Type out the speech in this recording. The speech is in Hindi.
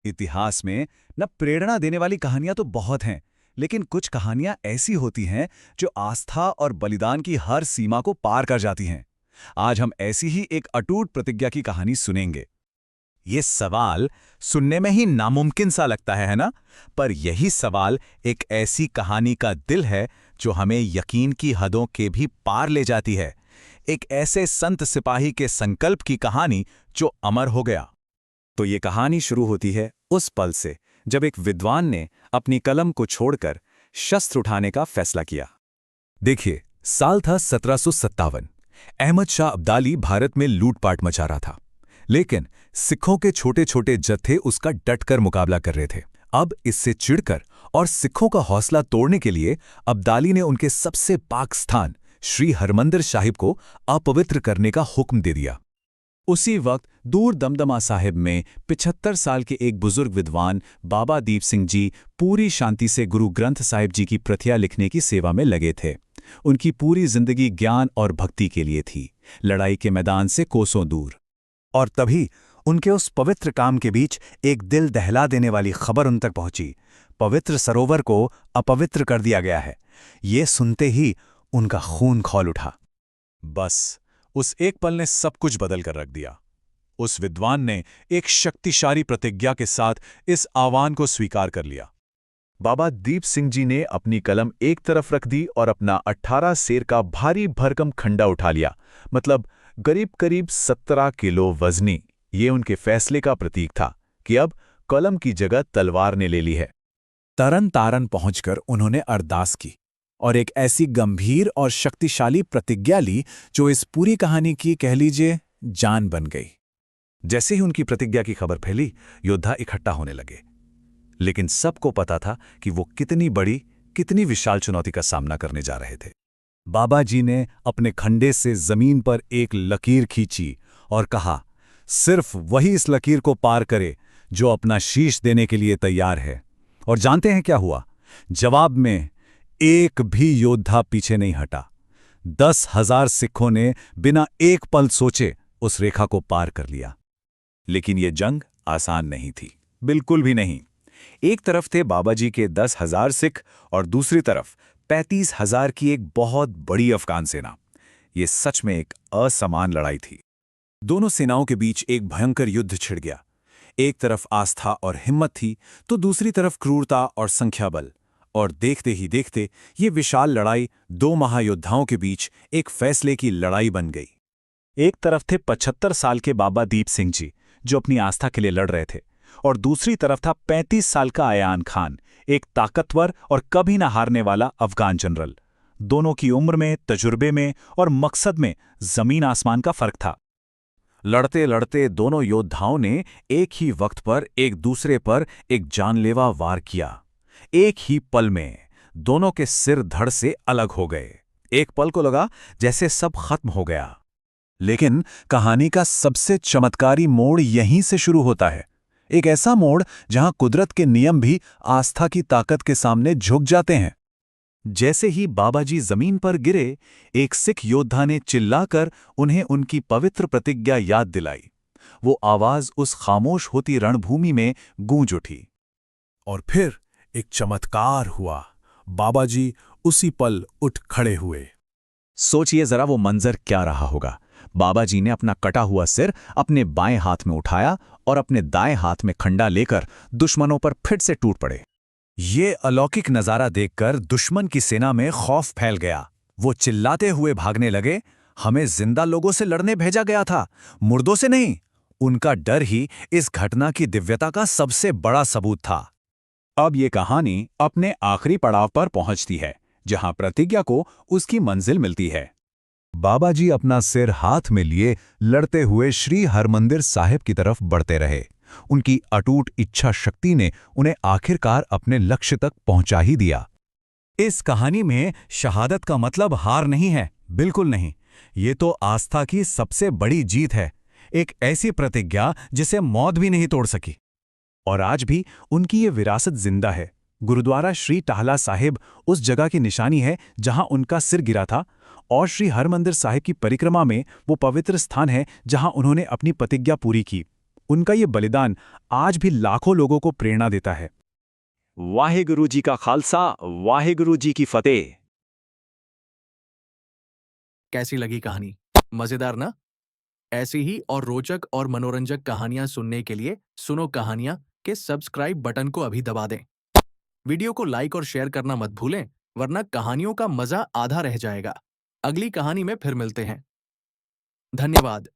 इतिहास में न प्रेरणा देने वाली कहानियां तो बहुत हैं, लेकिन कुछ कहानियां ऐसी होती हैं जो आस्था और बलिदान की हर सीमा को पार कर जाती हैं। आज हम ऐसी ही एक अटूट प्रतिज्ञा की कहानी सुनेंगे। ये सवाल सुनने में ही नामुमकिन सा लगता है ना? पर यही सवाल एक ऐसी कहानी का दिल है जो हमें यकीन की हदों के भी पार ले जाती है। एक ऐसे संत सिपाही के संकल्प की कहानी जो अमर हो गया। तो ये कहानी शुरू होती है उस पल से जब एक विद्वान ने अपनी कलम को छोड़कर शस्त्र उठाने का फैसला किया। देखिए, साल था 1757। अहमद शाह अब्दाली भारत में लूटपाट मचा रहा था, लेकिन सिखों के छोटे छोटे जत्थे उसका डटकर मुकाबला कर रहे थे। अब इससे चिढ़कर और सिखों का हौसला तोड़ने के लिए अब्दाली ने उनके सबसे पाक स्थान श्री हरमंदिर साहिब को अपवित्र करने का हुक्म दे दिया। उसी वक्त दूर दमदमा साहिब में 75 साल के एक बुजुर्ग विद्वान बाबा दीप सिंह जी पूरी शांति से गुरु ग्रंथ साहिब जी की प्रतियां लिखने की सेवा में लगे थे। उनकी पूरी जिंदगी ज्ञान और भक्ति के लिए थी, लड़ाई के मैदान से कोसों दूर। और तभी उनके उस पवित्र काम के बीच एक दिल दहला देने वाली खबर उन तक पहुंची। पवित्र सरोवर को अपवित्र कर दिया गया है। ये सुनते ही उनका खून खौल उठा। बस उस एक पल ने सब कुछ बदल कर रख दिया। उस विद्वान ने एक शक्तिशाली प्रतिज्ञा के साथ इस आह्वान को स्वीकार कर लिया। बाबा दीप सिंह जी ने अपनी कलम एक तरफ रख दी और अपना 18 सेर का भारी भरकम खंडा उठा लिया, मतलब करीब 17 किलो वजनी। ये उनके फैसले का प्रतीक था कि अब कलम की जगह तलवार ने ले ली है। तरन तारन पहुंचकर उन्होंने अरदास की और एक ऐसी गंभीर और शक्तिशाली प्रतिज्ञा ली जो इस पूरी कहानी की, कह लीजिए, जान बन गई। जैसे ही उनकी प्रतिज्ञा की खबर फैली, योद्धा इकट्ठा होने लगे। लेकिन सबको पता था कि वो कितनी बड़ी, कितनी विशाल चुनौती का सामना करने जा रहे थे। बाबा जी ने अपने खंडे से जमीन पर एक लकीर खींची और कहा, सिर्फ वही इस लकीर को पार करे जो अपना शीश देने के लिए तैयार है। और जानते हैं क्या हुआ? जवाब में एक भी योद्धा पीछे नहीं हटा। 10,000 सिखों ने बिना एक पल सोचे उस रेखा को पार कर लिया। लेकिन यह जंग आसान नहीं थी, बिल्कुल भी नहीं। एक तरफ थे बाबा जी के 10,000 सिख और दूसरी तरफ 35,000 की एक बहुत बड़ी अफगान सेना। यह सच में एक असमान लड़ाई थी। दोनों सेनाओं के बीच एक भयंकर युद्ध छिड़ गया। एक तरफ आस्था और हिम्मत थी, तो दूसरी तरफ क्रूरता और संख्याबल। और देखते ही देखते ये विशाल लड़ाई दो महायोद्धाओं के बीच एक फैसले की लड़ाई बन गई। एक तरफ थे 75 साल के बाबा दीप सिंह जी, जो अपनी आस्था के लिए लड़ रहे थे, और दूसरी तरफ था 35 साल का अयान खान, एक ताकतवर और कभी न हारने वाला अफगान जनरल। दोनों की उम्र में, तजुर्बे में और मकसद में जमीन आसमान का फर्क था। लड़ते लड़ते दोनों योद्धाओं ने एक ही वक्त पर एक दूसरे पर एक जानलेवा वार किया। एक ही पल में दोनों के सिर धड़ से अलग हो गए। एक पल को लगा जैसे सब खत्म हो गया। लेकिन कहानी का सबसे चमत्कारी मोड़ यहीं से शुरू होता है। एक ऐसा मोड़ जहां कुदरत के नियम भी आस्था की ताकत के सामने झुक जाते हैं। जैसे ही बाबा जी जमीन पर गिरे, एक सिख योद्धा ने चिल्लाकर उन्हें उनकी पवित्र प्रतिज्ञा याद दिलाई। वो आवाज उस खामोश होती रणभूमि में गूंज उठी। और फिर एक चमत्कार हुआ। बाबा जी उसी पल उठ खड़े हुए। सोचिए जरा वो मंजर क्या रहा होगा। बाबा जी ने अपना कटा हुआ सिर अपने बाएं हाथ में उठाया और अपने दाएं हाथ में खंडा लेकर दुश्मनों पर फिर से टूट पड़े। ये अलौकिक नजारा देखकर दुश्मन की सेना में खौफ फैल गया। वो चिल्लाते हुए भागने लगे, हमें जिंदा लोगों से लड़ने भेजा गया था, मुर्दों से नहीं। उनका डर ही इस घटना की दिव्यता का सबसे बड़ा सबूत था। अब ये कहानी अपने आखिरी पड़ाव पर पहुंचती है, जहां प्रतिज्ञा को उसकी मंजिल मिलती है। बाबा जी अपना सिर हाथ में लिए लड़ते हुए श्री हरमंदिर साहिब की तरफ बढ़ते रहे। उनकी अटूट इच्छा शक्ति ने उन्हें आखिरकार अपने लक्ष्य तक पहुंचा ही दिया। इस कहानी में शहादत का मतलब हार नहीं है, बिल्कुल नहीं। ये तो आस्था की सबसे बड़ी जीत है, एक ऐसी प्रतिज्ञा जिसे मौत भी नहीं तोड़ सकी। और आज भी उनकी ये विरासत जिंदा है। गुरुद्वारा श्री टाहला साहिब उस जगह की निशानी है जहां उनका सिर गिरा था, और श्री हरमंदिर साहिब की परिक्रमा में वो पवित्र स्थान है जहां उन्होंने अपनी प्रतिज्ञा पूरी की। उनका ये बलिदान आज भी लाखों लोगों को प्रेरणा देता है। वाहेगुरु जी का खालसा, वाहेगुरु जी की फतेह। कैसी लगी कहानी? मजेदार ना? ऐसी ही और रोचक और मनोरंजक कहानियां सुनने के लिए सुनो कहानियां के सब्सक्राइब बटन को अभी दबा दें। वीडियो को लाइक और शेयर करना मत भूलें, वरना कहानियों का मजा आधा रह जाएगा। अगली कहानी में फिर मिलते हैं। धन्यवाद।